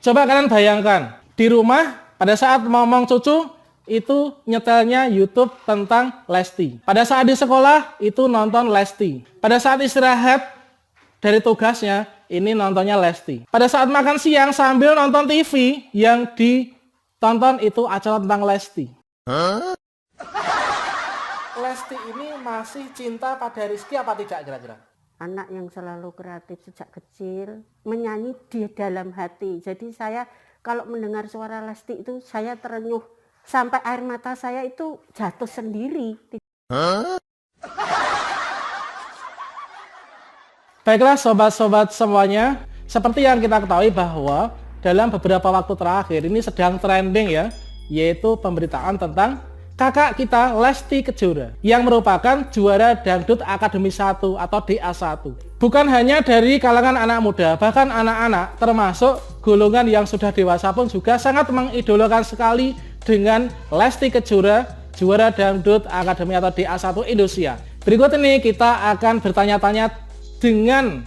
Coba kalian bayangkan, di rumah pada saat ngomong cucu itu nyetelnya YouTube tentang Lesti. Pada saat di sekolah itu nonton Lesti. Pada saat istirahat dari tugasnya ini nontonnya Lesti. Pada saat makan siang sambil nonton TV yang ditonton itu acara tentang Lesti. Lesti ini masih cinta pada Rizky apa tidak kira-kira? Anak yang selalu kreatif sejak kecil, menyanyi di dalam hati. Jadi saya kalau mendengar suara Lesti itu saya terenyuh sampai air mata saya itu jatuh sendiri. Baiklah sobat-sobat semuanya, seperti yang kita ketahui bahwa dalam beberapa waktu terakhir ini sedang trending ya, yaitu pemberitaan tentang kakak kita Lesti Kejora yang merupakan juara Dangdut Akademi 1 atau DA1. Bukan hanya dari kalangan anak muda, bahkan anak-anak termasuk golongan yang sudah dewasa pun juga sangat mengidolakan sekali dengan Lesti Kejora, juara Dangdut Akademi atau DA1 Indonesia. Berikut ini kita akan bertanya-tanya dengan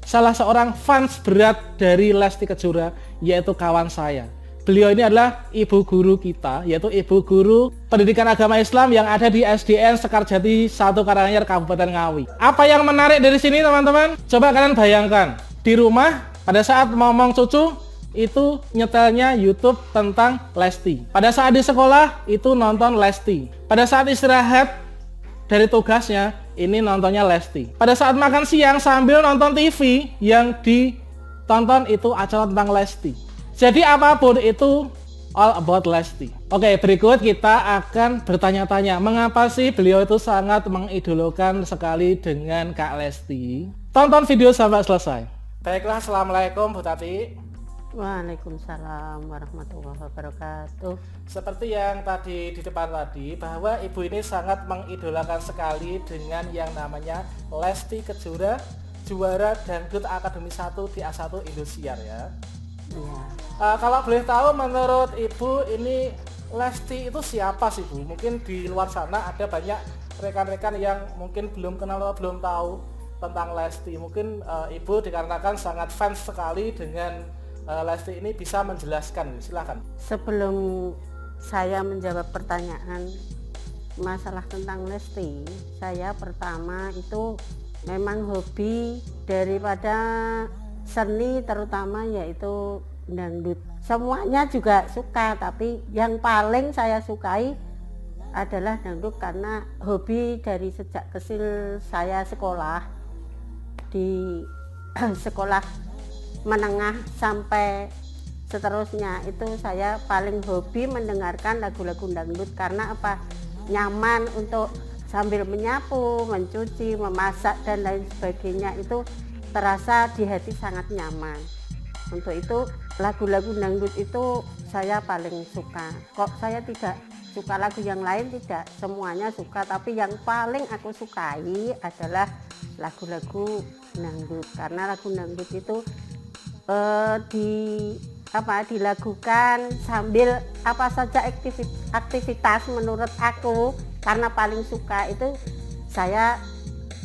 salah seorang fans berat dari Lesti Kejora, yaitu kawan saya. Beliau ini adalah ibu guru kita, yaitu ibu guru pendidikan agama Islam yang ada di SDN Sekarjati 1 Karanganyar Kabupaten Ngawi. Apa yang menarik dari sini teman-teman? Coba kalian bayangkan, di rumah pada saat ngomong cucu itu nyetelnya YouTube tentang Lesti. Pada saat di sekolah itu nonton Lesti. Pada saat istirahat dari tugasnya ini nontonnya Lesti. Pada saat makan siang sambil nonton TV yang ditonton itu acara tentang Lesti. Jadi apapun itu all about Lesti. Oke, berikut kita akan bertanya-tanya mengapa sih beliau itu sangat mengidolakan sekali dengan Kak Lesti. Tonton video sampai selesai. Baiklah, assalamualaikum Bu Tati. Waalaikumsalam warahmatullahi wabarakatuh. Seperti yang tadi di depan tadi, bahwa ibu ini sangat mengidolakan sekali dengan yang namanya Lesti Kejora, juara Dangdut Akademi 1 DA1 Indosiar ya. Iya. Kalau boleh tahu menurut ibu ini Lesti itu siapa sih Bu? Mungkin di luar sana ada banyak rekan-rekan yang mungkin belum kenal atau belum tahu tentang Lesti. Mungkin ibu dikarenakan sangat fans sekali dengan Lesti ini bisa menjelaskan, silakan. Sebelum saya menjawab pertanyaan masalah tentang Lesti, saya pertama itu memang hobi daripada seni terutama yaitu dangdut. Semuanya juga suka, tapi yang paling saya sukai adalah dangdut karena hobi dari sejak kecil saya sekolah di sekolah menengah sampai seterusnya itu saya paling hobi mendengarkan lagu-lagu dangdut karena apa? Nyaman untuk sambil menyapu, mencuci, memasak dan lain sebagainya itu terasa di hati sangat nyaman. Untuk itu lagu-lagu dangdut itu saya paling suka. Kok saya tidak suka lagu yang lain? Tidak, semuanya suka, tapi yang paling aku sukai adalah lagu-lagu dangdut karena lagu dangdut itu dilakukan sambil apa saja aktivitas menurut aku karena paling suka itu saya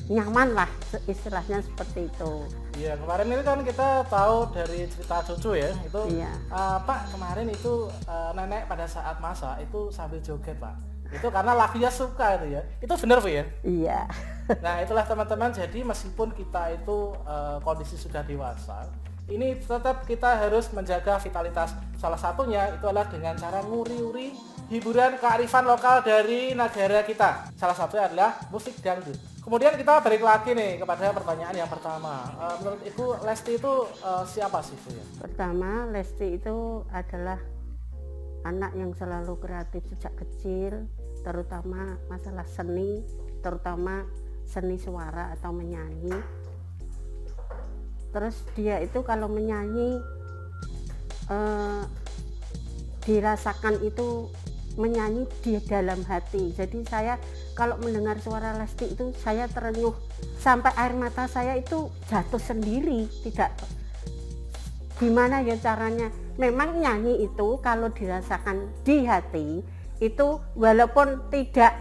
nyaman lah istilahnya seperti itu. Iya, kemarin ini kan kita tahu dari cerita cucu ya, itu Iya. Pak kemarin itu nenek pada saat masak itu sambil joget Pak. Itu karena lakinya suka itu ya. Itu benar Bu ya? Iya. Nah itulah teman-teman, jadi meskipun kita itu kondisi sudah dewasa, ini tetap kita harus menjaga vitalitas. Salah satunya itu adalah dengan cara nguri-uri hiburan kearifan lokal dari negara kita. Salah satunya adalah musik dangdut. Kemudian kita balik lagi nih kepada pertanyaan yang pertama. Menurut Ibu Lesti itu siapa sih Bu ya? Pertama, Lesti itu adalah anak yang selalu kreatif sejak kecil, terutama masalah seni, terutama seni suara atau menyanyi. Terus dia itu kalau menyanyi dirasakan itu menyanyi di dalam hati. Jadi saya kalau mendengar suara Lesti itu saya terenyuh sampai air mata saya itu jatuh sendiri. Tidak gimana ya caranya. Memang nyanyi itu kalau dirasakan di hati itu walaupun tidak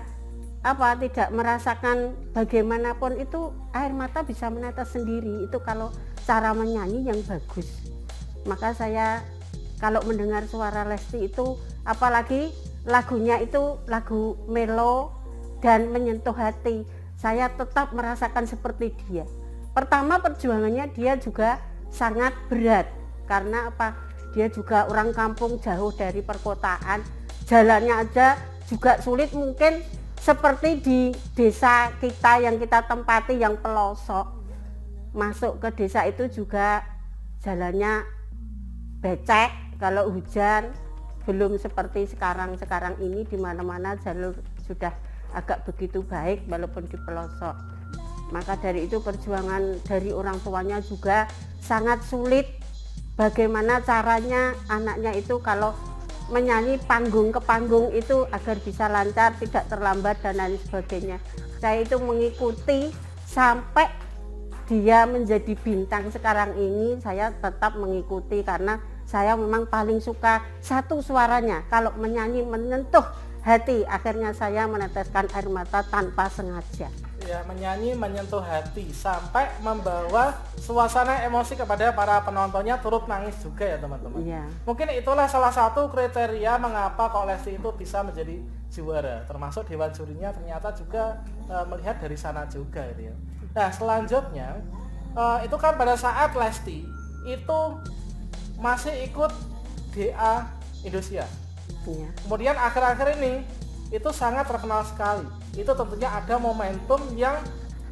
merasakan bagaimanapun itu air mata bisa menetes sendiri. Itu kalau cara menyanyi yang bagus. Maka saya kalau mendengar suara Lesti itu, apalagi lagunya itu lagu melo dan menyentuh hati, saya tetap merasakan seperti dia. Pertama, perjuangannya dia juga sangat berat, karena apa? Dia juga orang kampung, jauh dari perkotaan, jalannya aja juga sulit, mungkin seperti di desa kita yang kita tempati yang pelosok. Masuk ke desa itu juga jalannya becek kalau hujan, belum seperti sekarang ini di mana-mana jalur sudah agak begitu baik walaupun di pelosok. Maka dari itu perjuangan dari orang tuanya juga sangat sulit, bagaimana caranya anaknya itu kalau menyanyi panggung ke panggung itu agar bisa lancar, tidak terlambat dan lain sebagainya. Saya itu mengikuti sampai dia menjadi bintang sekarang ini, saya tetap mengikuti karena saya memang paling suka satu suaranya. Kalau menyanyi menyentuh hati, akhirnya saya meneteskan air mata tanpa sengaja. Ya, menyanyi menyentuh hati sampai membawa suasana emosi kepada para penontonnya, turut nangis juga ya teman-teman. Iya. Mungkin itulah salah satu kriteria mengapa kok Lesti itu bisa menjadi juara, termasuk dewan jurinya ternyata juga melihat dari sana juga gitu ya. Nah selanjutnya itu kan pada saat Lesti itu masih ikut DA Indosiar. Iya. Kemudian akhir-akhir ini itu sangat terkenal sekali. Itu tentunya ada momentum yang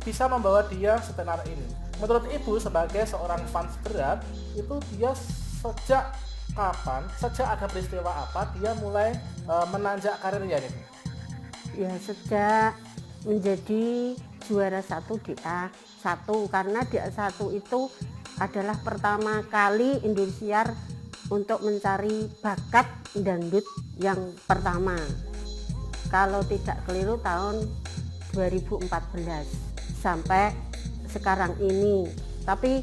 bisa membawa dia setenar ini. Menurut Ibu sebagai seorang fans berat, itu dia sejak kapan, sejak ada peristiwa apa dia mulai menanjak karirnya nih? Ya sejak menjadi juara 1 DA1, karena DA1 itu adalah pertama kali Indosiar untuk mencari bakat dangdut yang pertama. Kalau tidak keliru tahun 2014 sampai sekarang ini. Tapi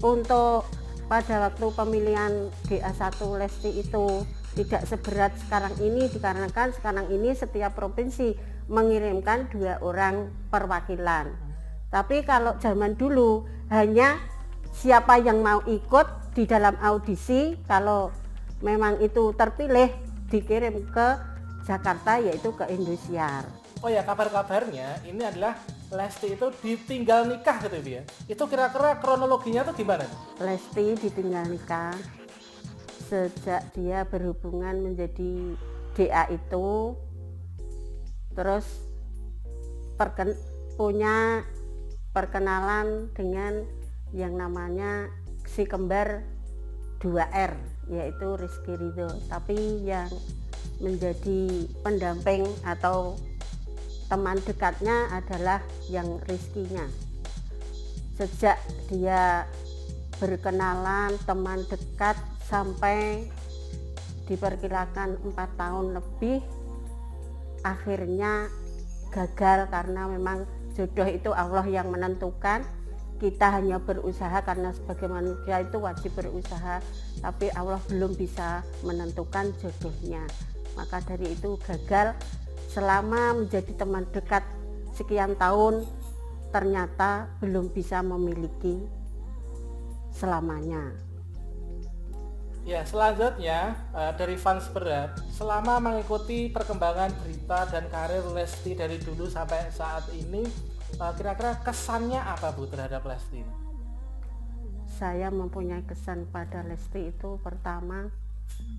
untuk pada waktu pemilihan DA1 Lesti itu tidak seberat sekarang ini, dikarenakan sekarang ini setiap provinsi mengirimkan 2 orang perwakilan. Tapi kalau zaman dulu hanya siapa yang mau ikut di dalam audisi, kalau memang itu terpilih dikirim ke Jakarta, yaitu ke Indosiar. Oh ya, kabar-kabarnya ini adalah Lesti itu ditinggal nikah gitu ya. Itu kira-kira kronologinya tuh gimana? Lesti ditinggal nikah sejak dia berhubungan menjadi DA itu, terus punya perkenalan dengan yang namanya si kembar 2R, yaitu Rizky Ridho. Tapi yang menjadi pendamping atau teman dekatnya adalah yang Rizky-nya. Sejak dia berkenalan, teman dekat, sampai diperkirakan 4 tahun lebih, akhirnya gagal karena memang jodoh itu Allah yang menentukan. Kita hanya berusaha karena sebagai manusia itu wajib berusaha, tapi Allah belum bisa menentukan jodohnya. Maka dari itu gagal. Selama menjadi teman dekat sekian tahun, ternyata belum bisa memiliki selamanya. Ya, selanjutnya dari fans berat, selama mengikuti perkembangan berita dan karir Lesti dari dulu sampai saat ini, kira-kira kesannya apa Bu terhadap Lesti? Saya mempunyai kesan pada Lesti itu, pertama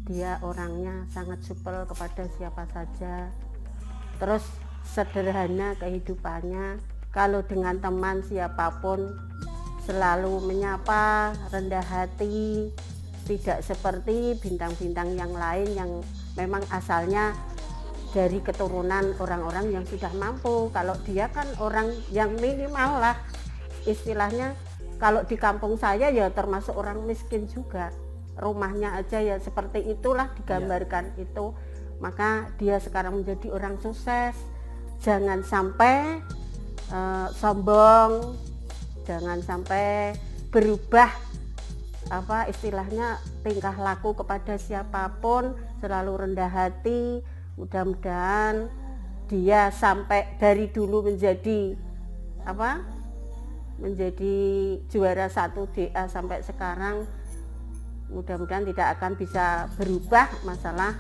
dia orangnya sangat supel kepada siapa saja, terus sederhana kehidupannya. Kalau dengan teman siapapun selalu menyapa, rendah hati, tidak seperti bintang-bintang yang lain yang memang asalnya dari keturunan orang-orang yang sudah mampu. Kalau dia kan orang yang minimal lah istilahnya. Kalau di kampung saya ya termasuk orang miskin juga, rumahnya aja ya seperti itulah digambarkan itu. Maka dia sekarang menjadi orang sukses. Jangan sampai sombong, jangan sampai berubah apa istilahnya tingkah laku kepada siapapun, selalu rendah hati. Mudah-mudahan dia sampai dari dulu menjadi menjadi juara 1 DA sampai sekarang, mudah-mudahan tidak akan bisa berubah masalah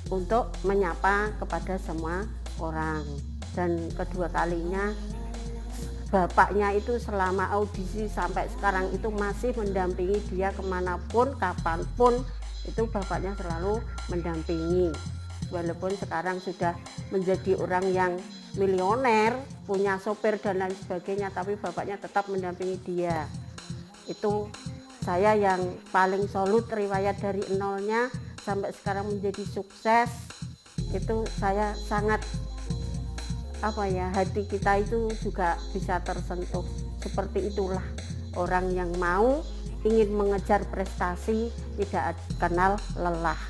untuk menyapa kepada semua orang. Dan kedua kalinya bapaknya itu selama audisi sampai sekarang itu masih mendampingi dia kemanapun, kapanpun, itu bapaknya selalu mendampingi. Walaupun sekarang sudah menjadi orang yang milioner, punya sopir dan lain sebagainya, tapi bapaknya tetap mendampingi dia. Itu saya yang paling solid, riwayat dari nolnya sampai sekarang menjadi sukses. Itu saya sangat hati kita itu juga bisa tersentuh. Seperti itulah orang yang mau ingin mengejar prestasi tidak kenal lelah.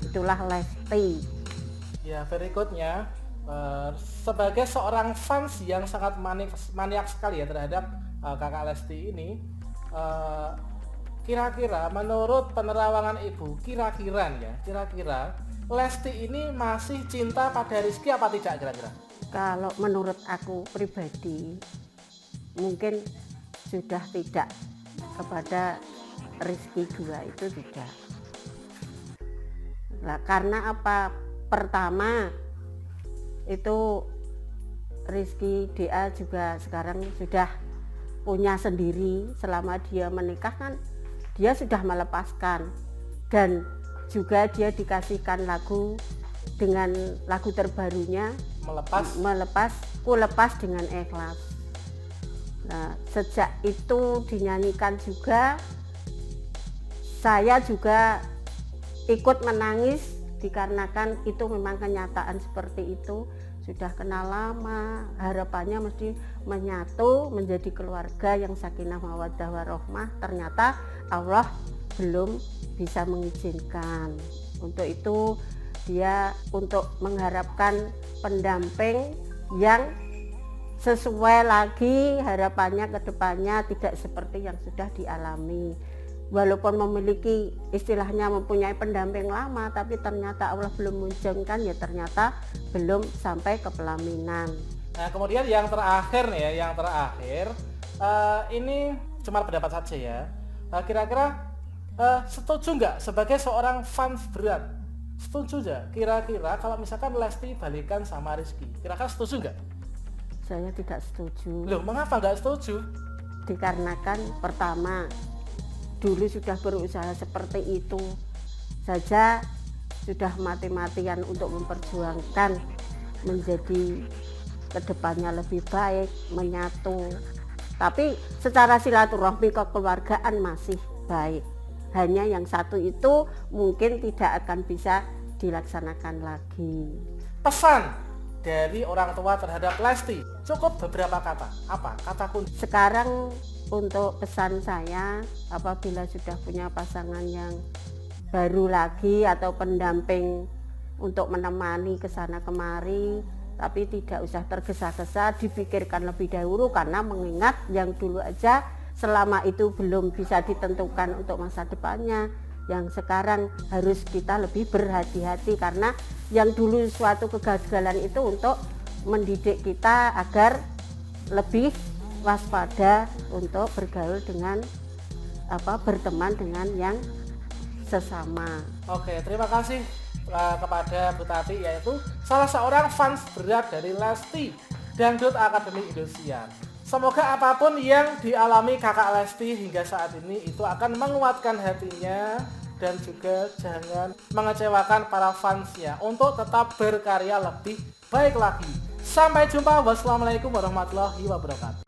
Itulah Lesti. Ya, berikutnya sebagai seorang fans yang sangat maniak sekali ya terhadap kakak Lesti ini, kira-kira menurut penerawangan ibu, kira-kira Lesti ini masih cinta pada Rizky apa tidak kira-kira? Kalau menurut aku pribadi mungkin sudah tidak, kepada Rizky 2 itu tidak. Nah, karena apa? Pertama itu Rizky DA juga sekarang sudah punya sendiri. Selama dia menikah kan dia sudah melepaskan, dan juga dia dikasihkan lagu dengan lagu terbarunya ku lepas dengan ikhlas. Nah, sejak itu dinyanyikan juga, saya juga ikut menangis dikarenakan itu memang kenyataan seperti itu. Sudah kenal lama, harapannya mesti menyatu menjadi keluarga yang sakinah mawaddah warahmah. Ternyata Allah belum bisa mengizinkan. Untuk itu dia untuk mengharapkan pendamping yang sesuai lagi harapannya ke depannya, tidak seperti yang sudah dialami. Walaupun memiliki istilahnya mempunyai pendamping lama, tapi ternyata Allah belum mengizinkan, ya ternyata belum sampai ke pelaminan. Nah, kemudian yang terakhir nih ya, ini cuma pendapat saja ya. Kira-kira setuju nggak sebagai seorang fans berat? Setuju nggak? Kira-kira kalau misalkan Lesti balikan sama Rizky, kira-kira setuju nggak? Saya tidak setuju. Loh, mengapa nggak setuju? Dikarenakan pertama, dulu sudah berusaha seperti itu saja, sudah mati-matian untuk memperjuangkan menjadi kedepannya lebih baik, menyatu. Tapi secara silaturahmi kekeluargaan masih baik. Hanya yang satu itu mungkin tidak akan bisa dilaksanakan lagi. Pesan dari orang tua terhadap Lesti cukup beberapa kata. Apa kata kunci? Sekarang untuk pesan saya, apabila sudah punya pasangan yang baru lagi atau pendamping untuk menemani ke sana kemari, tapi tidak usah tergesa-gesa, dipikirkan lebih dahulu, karena mengingat yang dulu aja selama itu belum bisa ditentukan untuk masa depannya. Yang sekarang harus kita lebih berhati-hati, karena yang dulu suatu kegagalan itu untuk mendidik kita agar lebih waspada untuk bergaul dengan berteman dengan yang sesama. Oke, terima kasih kepada Bu Tati, yaitu salah seorang fans berat dari Lesti Dangdut Academy Indosiar. Semoga apapun yang dialami kakak Lesti hingga saat ini itu akan menguatkan hatinya, dan juga jangan mengecewakan para fansnya untuk tetap berkarya lebih baik lagi. Sampai jumpa. Wassalamualaikum warahmatullahi wabarakatuh.